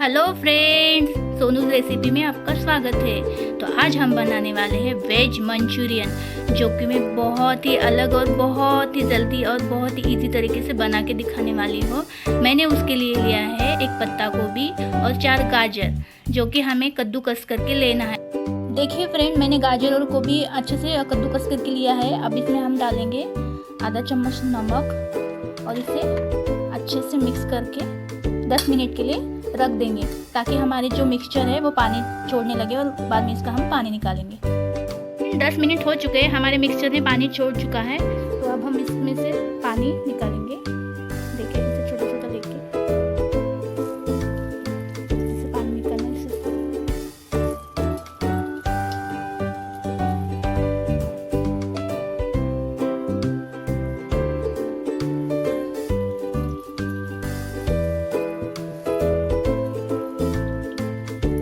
Hello friends, सोनूज recipe में आपका स्वागत है। तो आज हम बनाने वाले हैं वेज मंचूरियन, जो कि मैं बहुत ही अलग और बहुत ही जल्दी और बहुत ही इजी तरीके से बना के दिखाने वाली हूँ। मैंने उसके लिए लिया है एक पत्ता गोभी और 4 गाजर, जो कि हमें कद्दूकस करके लेना है। देखिए फ्रेंड, मैंने गाजर और गोभी अच्छे से कद्दूकस करके लिया है। अब इसमें हम डालेंगे आधा चम्मच नमक और इसे अच्छे से मिक्स करके 10 मिनट के लिए रख देंगे, ताकि हमारे जो मिक्सचर है वो पानी छोड़ने लगे और बाद में इसका हम पानी निकालेंगे। 10 मिनट हो चुके हैं, हमारे मिक्सचर ने पानी छोड़ चुका है। तो अब हम इसमें से पानी निकालेंगे। देखिए, इसे छोटा छोटा लेके इसे पानी निकालना है इससे।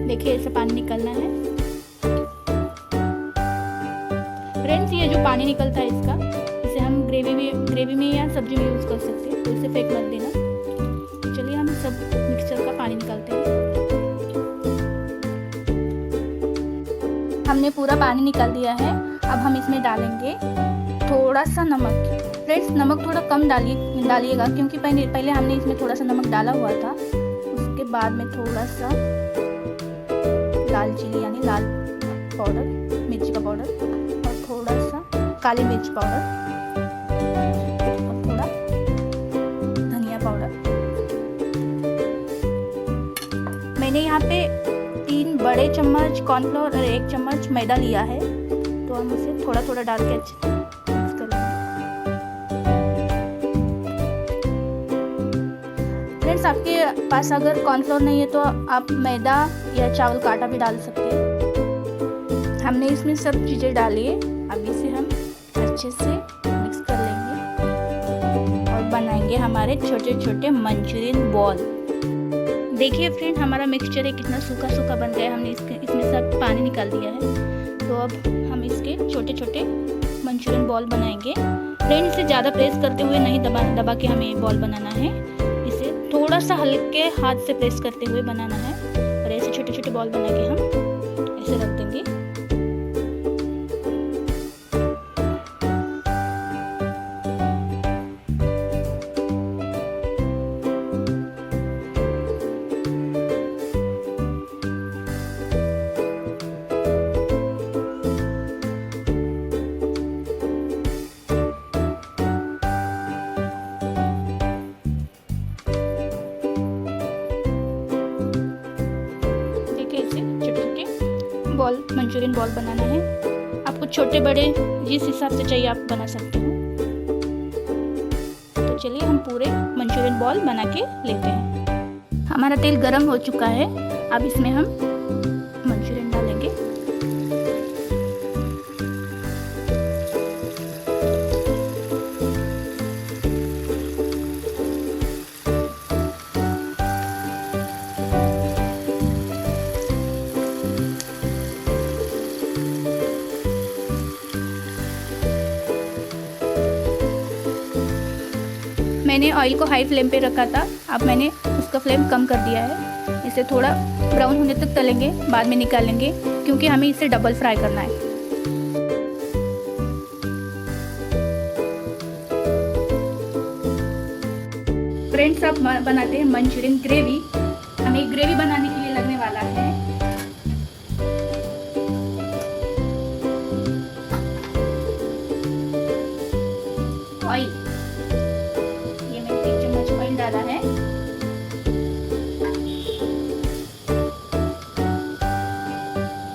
देखिए, ऐसे पानी निकलना है। फ्रेंड्स, ये जो पानी निकलता है इसका, इसे हम ग्रेवी में या सब्जी में यूज़ कर सकते हैं, तो इसे फेंक मत देना। चलिए हम सब मिक्सचर का पानी निकालते हैं। हमने पूरा पानी निकाल दिया है। अब हम इसमें डालेंगे थोड़ा सा नमक। फ्रेंड्स, नमक थोड़ा कम डालिएगा, क्योंकि पहले हमने इसमें थोड़ा सा नमक डाला हुआ था। उसके बाद में थोड़ा सा लाल चिली यानी लाल पाउडर, मिर्ची का पाउडर, और थोड़ा सा काली मिर्च पाउडर और थोड़ा धनिया पाउडर। मैंने यहाँ पे 3 बड़े चम्मच कॉर्नफ्लोर और 1 चम्मच मैदा लिया है, तो हम उसे थोड़ा थोड़ा डाल के अच्छे से मिक्स कर लेंगे। फ्रेंड्स, आपके पास अगर कॉर्नफ्लोर नहीं है तो आप मैदा या चावल का आटा भी डाल सकते हैं। हमने इसमें सब चीज़ें डाली है। अब इसे हम अच्छे से मिक्स कर लेंगे और बनाएंगे हमारे छोटे छोटे मंचूरियन बॉल। देखिए फ्रेंड, हमारा मिक्सचर है कितना सूखा सूखा बन गया है। हमने इसमें सब पानी निकाल दिया है। तो अब हम इसके छोटे छोटे मंचूरियन बॉल बनाएंगे। फ्रेंड, इसे ज़्यादा प्रेस करते हुए नहीं, दबा के हमें बॉल बनाना है। इसे थोड़ा सा हल्के हाथ से प्रेस करते हुए बनाना है और ऐसे छोटे छोटे बॉल बना के हम ऐसे रख देंगे। बॉल मंचूरियन बॉल बनाना है। आपको छोटे बड़े जिस हिसाब से चाहिए आप बना सकते हो। तो चलिए हम पूरे मंचूरियन बॉल बना के लेते हैं। हमारा तेल गरम हो चुका है। अब इसमें हम मंचूरियन डालेंगे। मैंने ऑयल को हाई फ्लेम पे रखा था, अब मैंने उसका फ्लेम कम कर दिया है। इसे थोड़ा ब्राउन होने तक तलेंगे, बाद में निकालेंगे, क्योंकि हमें इसे डबल फ्राई करना है। फ्रेंड्स, अब बनाते हैं मंचूरियन ग्रेवी। हमें ग्रेवी बनाने के लिए लगने वाला है ऑयल। डाला है।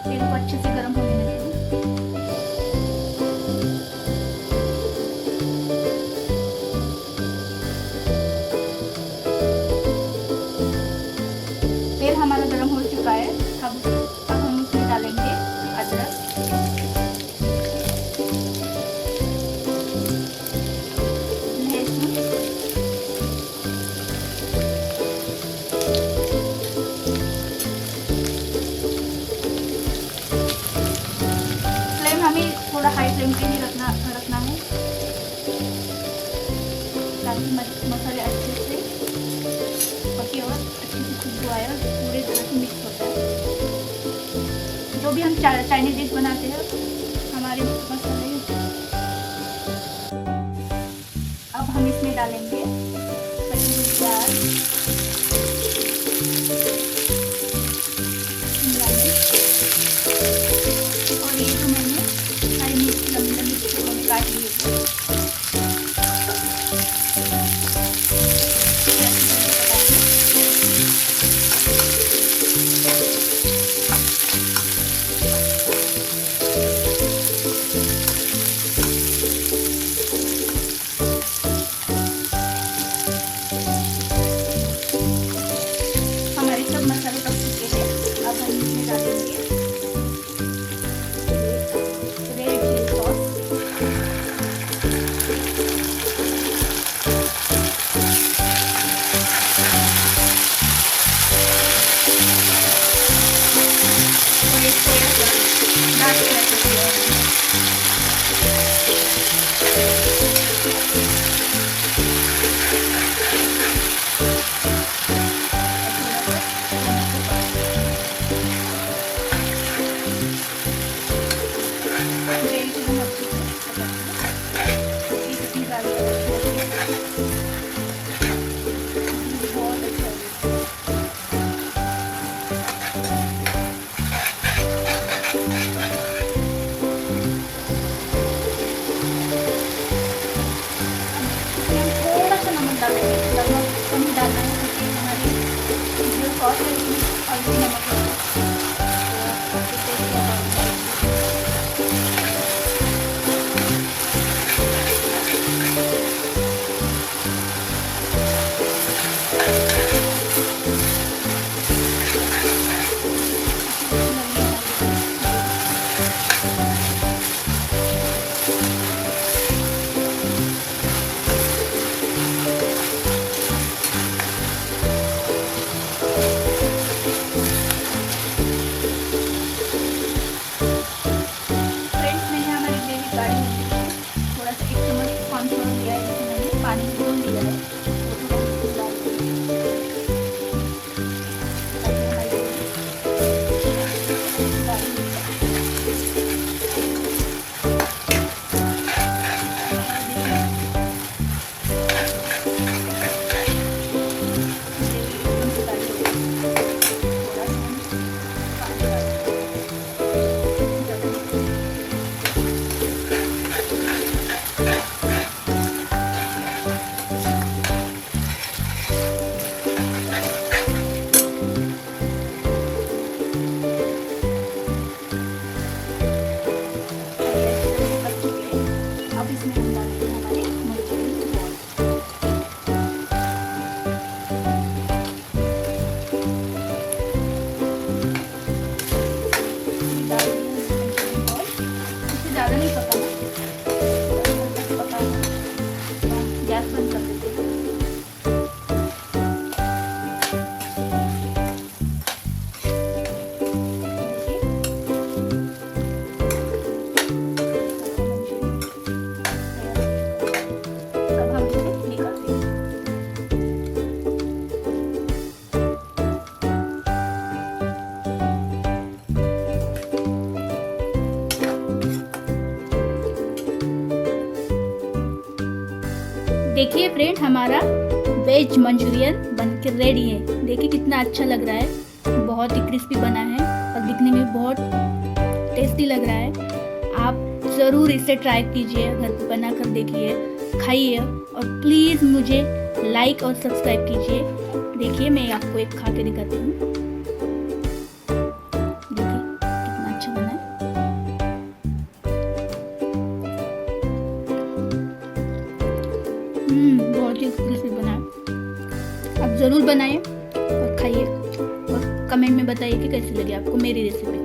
तेल को अच्छे से गर्म होने देते हैं। है और पूरे तरह से मिक्स होता है। जो भी हम चाइनीज डिश बनाते हैं हमारे मसाले, अब हम इसमें डालेंगे कटी हुई प्याज, और ये जो मैंने हरी मिर्च लंबी लंबी टुकड़ों में काट लिए थे, हमारे सब मसाले पक चुके हैं। अब हम इसमें डालेंगे रेड चिली सॉस, और ये सोया सॉस डार्क कलर का दिया है। थोड़ा सा नमक डालेंगे, नमक कम ही डालना है क्योंकि हमारी जो सॉस है इसमें ऑलरेडी नमक है। देखिए फ्रेंड, हमारा वेज मंचूरियन बनकर रेडी है। देखिए कितना अच्छा लग रहा है, बहुत ही क्रिस्पी बना है और दिखने में बहुत टेस्टी लग रहा है। आप ज़रूर इसे ट्राई कीजिए, घर पर बना कर देखिए, खाइए और प्लीज़ मुझे लाइक और सब्सक्राइब कीजिए। देखिए मैं आपको एक खा के दिखाती हूँ। देखिए कितना अच्छा बना है। बहुत ही क्रिस्पी बना है। आप ज़रूर बनाइए और खाइए और कमेंट में बताइए कि कैसी लगी आपको मेरी रेसिपी।